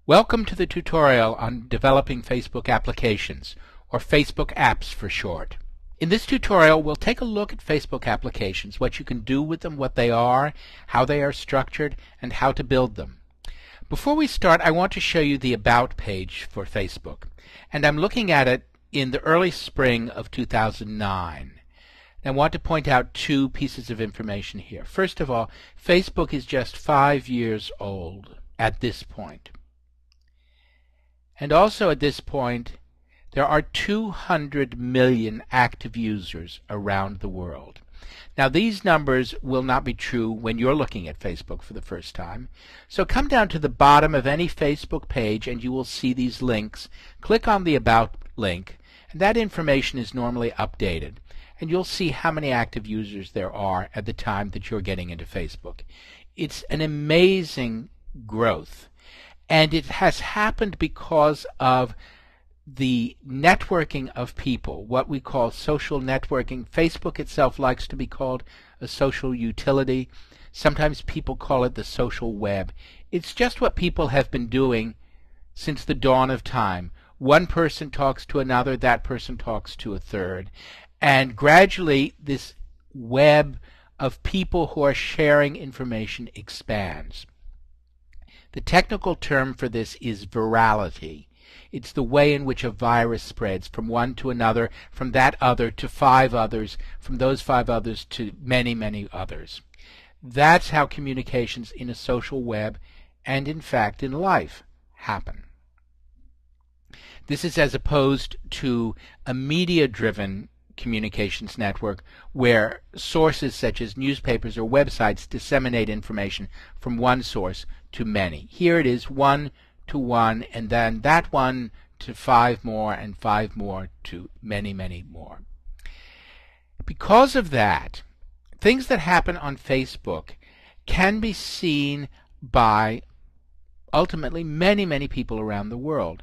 Welcome to the tutorial on developing Facebook applications, or Facebook apps for short. In this tutorial, we'll take a look at Facebook applications, what you can do with them, what they are, how they are structured, and how to build them. Before we start, I want to show you the About page for Facebook, and I'm looking at it in the early spring of 2009. I want to point out two pieces of information here. First of all, Facebook is just 5 years old at this point. And also at this point, there are 200 million active users around the world. Now, these numbers will not be true when you're looking at Facebook for the first time. So come down to the bottom of any Facebook page and you will see these links. Click on the About link, and that information is normally updated. And you'll see how many active users there are at the time that you're getting into Facebook. It's an amazing growth. And it has happened because of the networking of people, what we call social networking. Facebook itself likes to be called a social utility. Sometimes people call it the social web. It's just what people have been doing since the dawn of time. One person talks to another, that person talks to a third. And gradually this web of people who are sharing information expands. The technical term for this is virality. It's the way in which a virus spreads from one to another, from that other to 5 others, from those 5 others to many, many others. That's how communications in a social web and in fact in life happen. This is as opposed to a media-driven communications network where sources such as newspapers or websites disseminate information from one source to many. Here it is 1 to 1, and then that 1 to 5 more, and 5 more to many, many more. Because of that, things that happen on Facebook can be seen by ultimately many, many people around the world.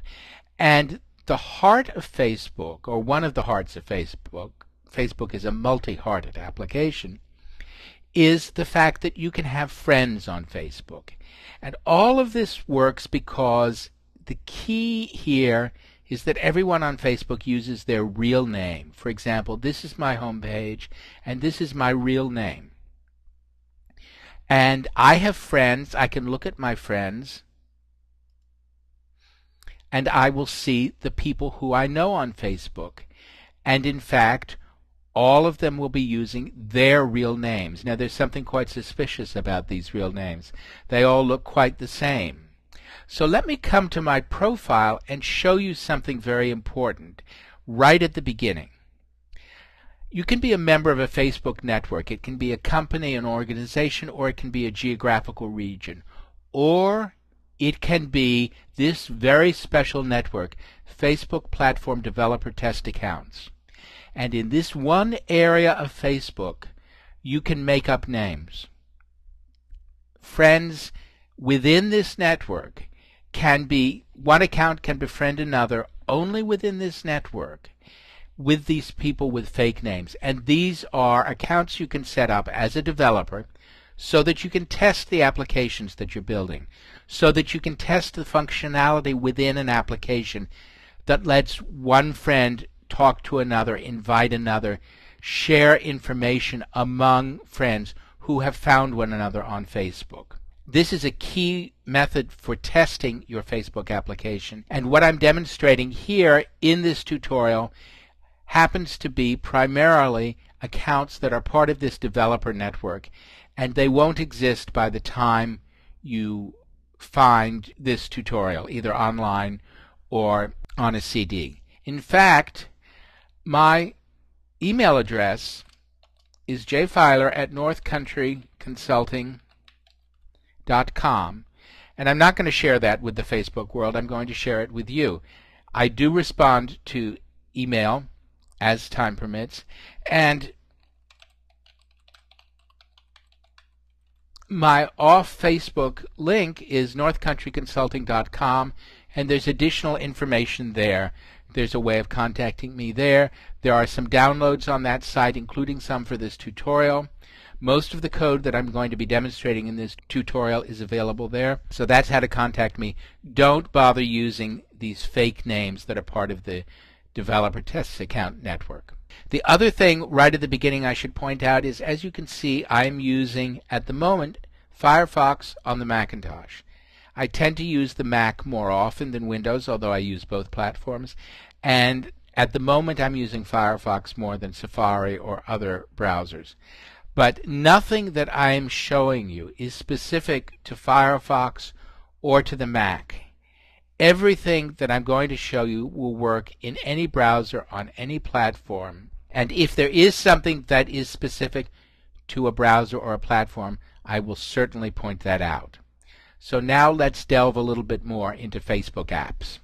And the heart of Facebook, or one of the hearts of Facebook, Facebook is a multi-hearted application, is the fact that you can have friends on Facebook. And all of this works because the key here is that everyone on Facebook uses their real name. For example, this is my home page, and this is my real name. And I have friends. I can look at my friends, and I will see the people who I know on Facebook. And in fact, all of them will be using their real names. Now, there's something quite suspicious about these real names. They all look quite the same. So let me come to my profile and show you something very important right at the beginning. You can be a member of a Facebook network. It can be a company, an organization, or it can be a geographical region. Or it can be this very special network, Facebook Platform Developer Test Accounts. And in this one area of Facebook, you can make up names. Friends within this network can be, one account can befriend another only within this network with these people with fake names. And these are accounts you can set up as a developer so that you can test the applications that you're building, so that you can test the functionality within an application that lets one friend talk to another, invite another, share information among friends who have found one another on Facebook. This is a key method for testing your Facebook application, and what I'm demonstrating here in this tutorial happens to be primarily accounts that are part of this developer network, and they won't exist by the time you find this tutorial, either online or on a CD. In fact, my email address is jfiler@northcountryconsulting.com, and I'm not going to share that with the Facebook world. I'm going to share it with you. I do respond to email as time permits, and my off Facebook link is northcountryconsulting.com, and there's additional information there. There's a way of contacting me there. There are some downloads on that site, including some for this tutorial. Most of the code that I'm going to be demonstrating in this tutorial is available there. So that's how to contact me. Don't bother using these fake names that are part of the Developer Tests Account network. The other thing right at the beginning I should point out is, as you can see, I'm using, at the moment, Firefox on the Macintosh. I tend to use the Mac more often than Windows, although I use both platforms. And at the moment, I'm using Firefox more than Safari or other browsers. But nothing that I'm showing you is specific to Firefox or to the Mac. Everything that I'm going to show you will work in any browser on any platform. And if there is something that is specific to a browser or a platform, I will certainly point that out. So now let's delve a little bit more into Facebook apps.